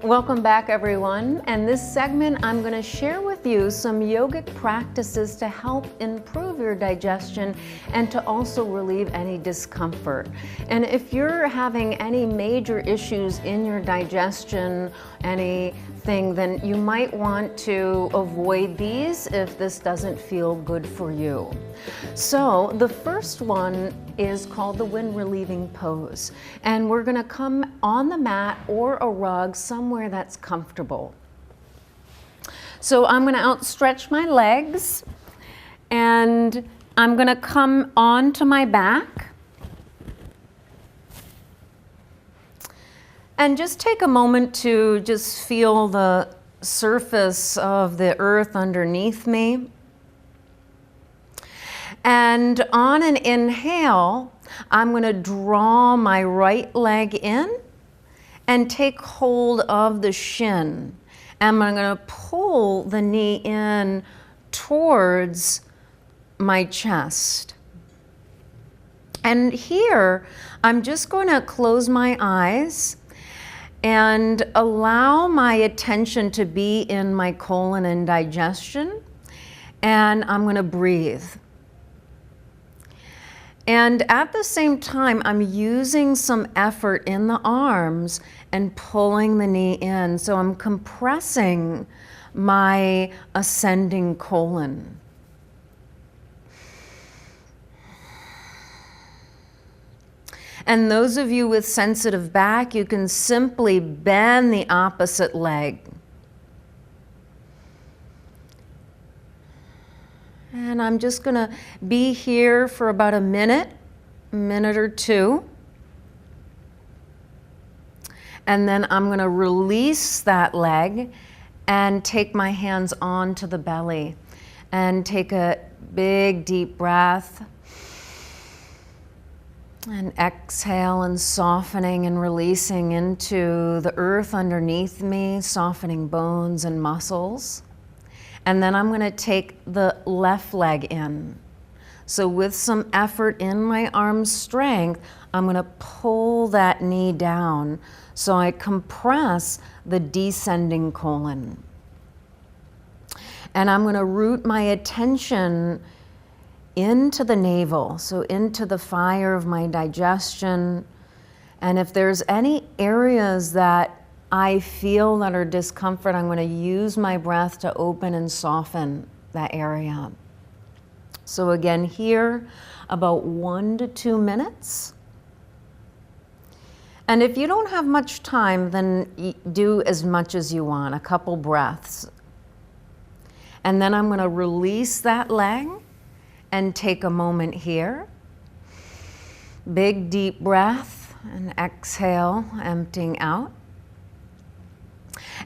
Welcome back, everyone. And this segment, I'm going to share with you some yogic practices to help improve your digestion and to also relieve any discomfort. And if you're having any major issues in your digestion, anything, then you might want to avoid these if this doesn't feel good for you. So the first one is called the wind relieving pose. And we're going to come on the mat or a rug somewhere that's comfortable. So I'm going to outstretch my legs and I'm going to come onto my back. And just take a moment to just feel the surface of the earth underneath me. And on an inhale, I'm going to draw my right leg in and take hold of the shin. And I'm going to pull the knee in towards my chest. And here, I'm just going to close my eyes and allow my attention to be in my colon and digestion. And I'm going to breathe. And at the same time, I'm using some effort in the arms and pulling the knee in. So I'm compressing my ascending colon. And those of you with sensitive back, you can simply bend the opposite leg. And I'm just going to be here for about a minute or two. And then I'm going to release that leg and take my hands onto the belly and take a big deep breath. And exhale and softening and releasing into the earth underneath me, softening bones and muscles. And then I'm going to take the left leg in. So with some effort in my arm strength, I'm going to pull that knee down so I compress the descending colon. And I'm going to root my attention into the navel, so into the fire of my digestion. And if there's any areas that I feel that are discomfort, I'm going to use my breath to open and soften that area. So again, here, about 1 to 2 minutes. And if you don't have much time, then do as much as you want, a couple breaths. And then I'm going to release that leg and take a moment here. Big deep breath and exhale, emptying out.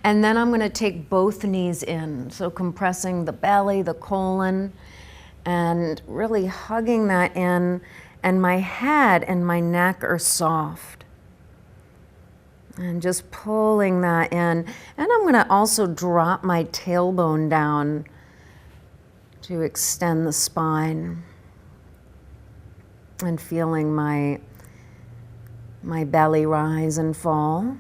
And then I'm going to take both knees in, so compressing the belly, the colon, and really hugging that in, and my head and my neck are soft. And just pulling that in. And I'm going to also drop my tailbone down to extend the spine. And feeling my belly rise and fall.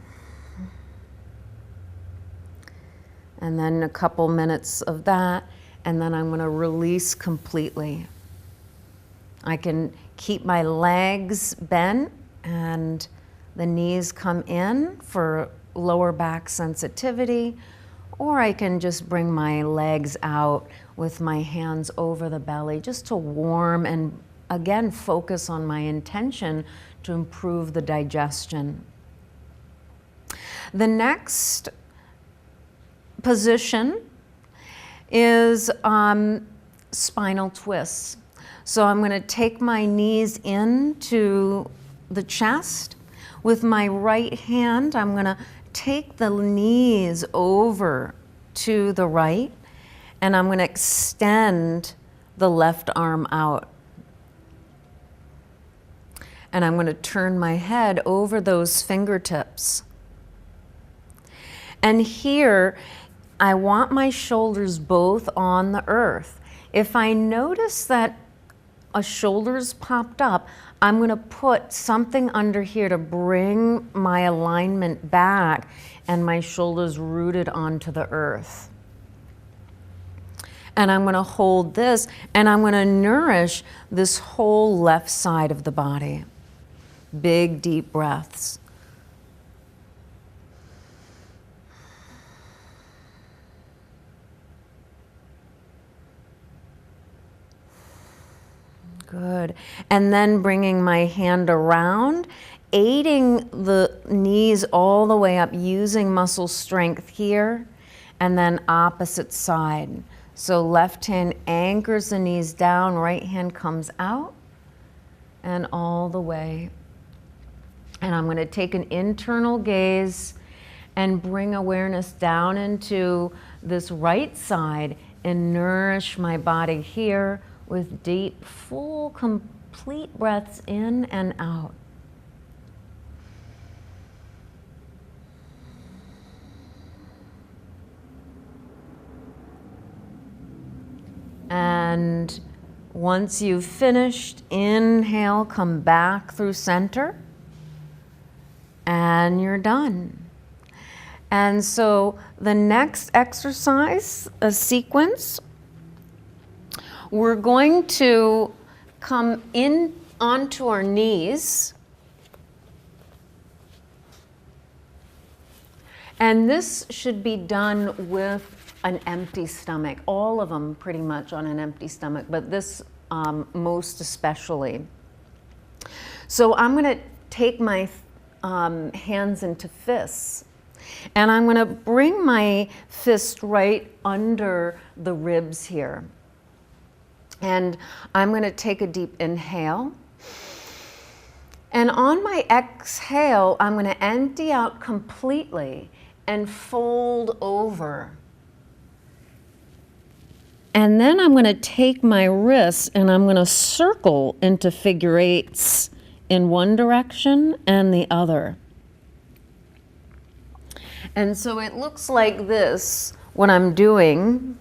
And then a couple minutes of that, and then I'm going to release completely. I can keep my legs bent and the knees come in for lower back sensitivity, or I can just bring my legs out with my hands over the belly just to warm and again focus on my intention to improve the digestion. The next position is spinal twists. So I'm going to take my knees into the chest. With my right hand, I'm going to take the knees over to the right, and I'm going to extend the left arm out. And I'm going to turn my head over those fingertips. And here, I want my shoulders both on the earth. If I notice that a shoulder's popped up, I'm going to put something under here to bring my alignment back and my shoulders rooted onto the earth. And I'm going to hold this, and I'm going to nourish this whole left side of the body. Big, deep breaths. Good. And then bringing my hand around, aiding the knees all the way up, using muscle strength here, and then opposite side. So left hand anchors the knees down, right hand comes out, and all the way. And I'm going to take an internal gaze and bring awareness down into this right side and nourish my body here with deep, full, complete breaths in and out. And once you've finished, inhale, come back through center, and you're done. And so the next exercise, a sequence, we're going to come in onto our knees. And this should be done with an empty stomach. All of them pretty much on an empty stomach, but this most especially. So I'm going to take my hands into fists. And I'm going to bring my fist right under the ribs here. And I'm going to take a deep inhale. And on my exhale, I'm going to empty out completely and fold over. And then I'm going to take my wrists and I'm going to circle into figure eights in one direction and the other. And so it looks like this. What I'm doing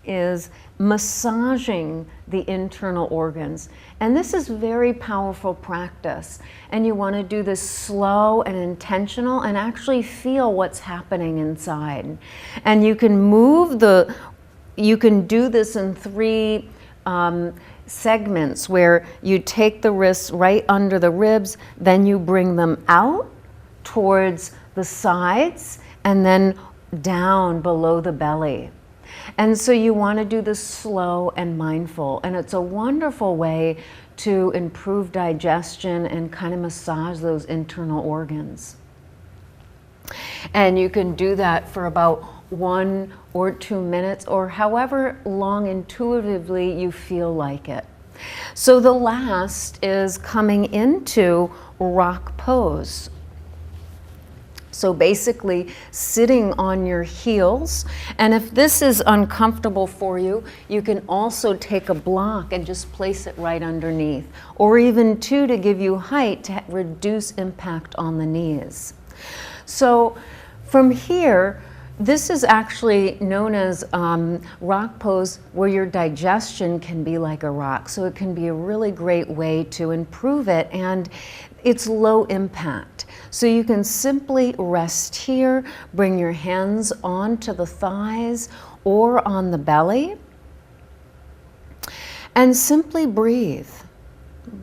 is massaging the internal organs. And this is very powerful practice. And you want to do this slow and intentional and actually feel what's happening inside. And you can you can do this in three segments where you take the wrists right under the ribs, then you bring them out towards the sides and then down below the belly. And so you want to do this slow and mindful, and it's a wonderful way to improve digestion and kind of massage those internal organs. And you can do that for about 1 or 2 minutes, or however long intuitively you feel like it. So the last is coming into rock pose. So basically sitting on your heels, and if this is uncomfortable for you, you can also take a block and just place it right underneath, or even 2 to give you height to reduce impact on the knees. So from here, this is actually known as rock pose, where your digestion can be like a rock. So it can be a really great way to improve it, and it's low impact. So you can simply rest here, bring your hands onto the thighs or on the belly, and simply breathe.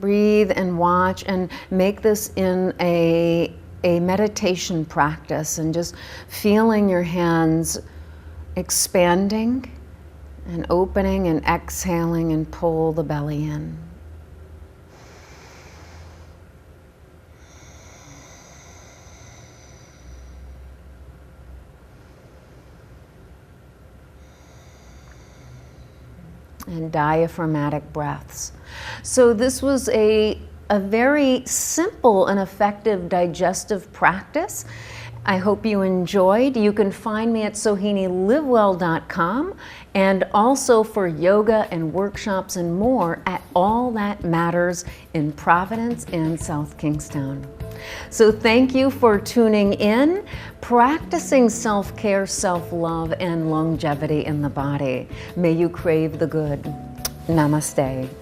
Breathe and watch, and make this in a meditation practice, and just feeling your hands expanding and opening and exhaling, and pull the belly in. And diaphragmatic breaths. So this was a very simple and effective digestive practice. I hope you enjoyed. You can find me at SohiniLiveWell.com, and also for yoga and workshops and more at All That Matters in Providence and South Kingstown. So thank you for tuning in, practicing self-care, self-love, and longevity in the body. May you crave the good. Namaste.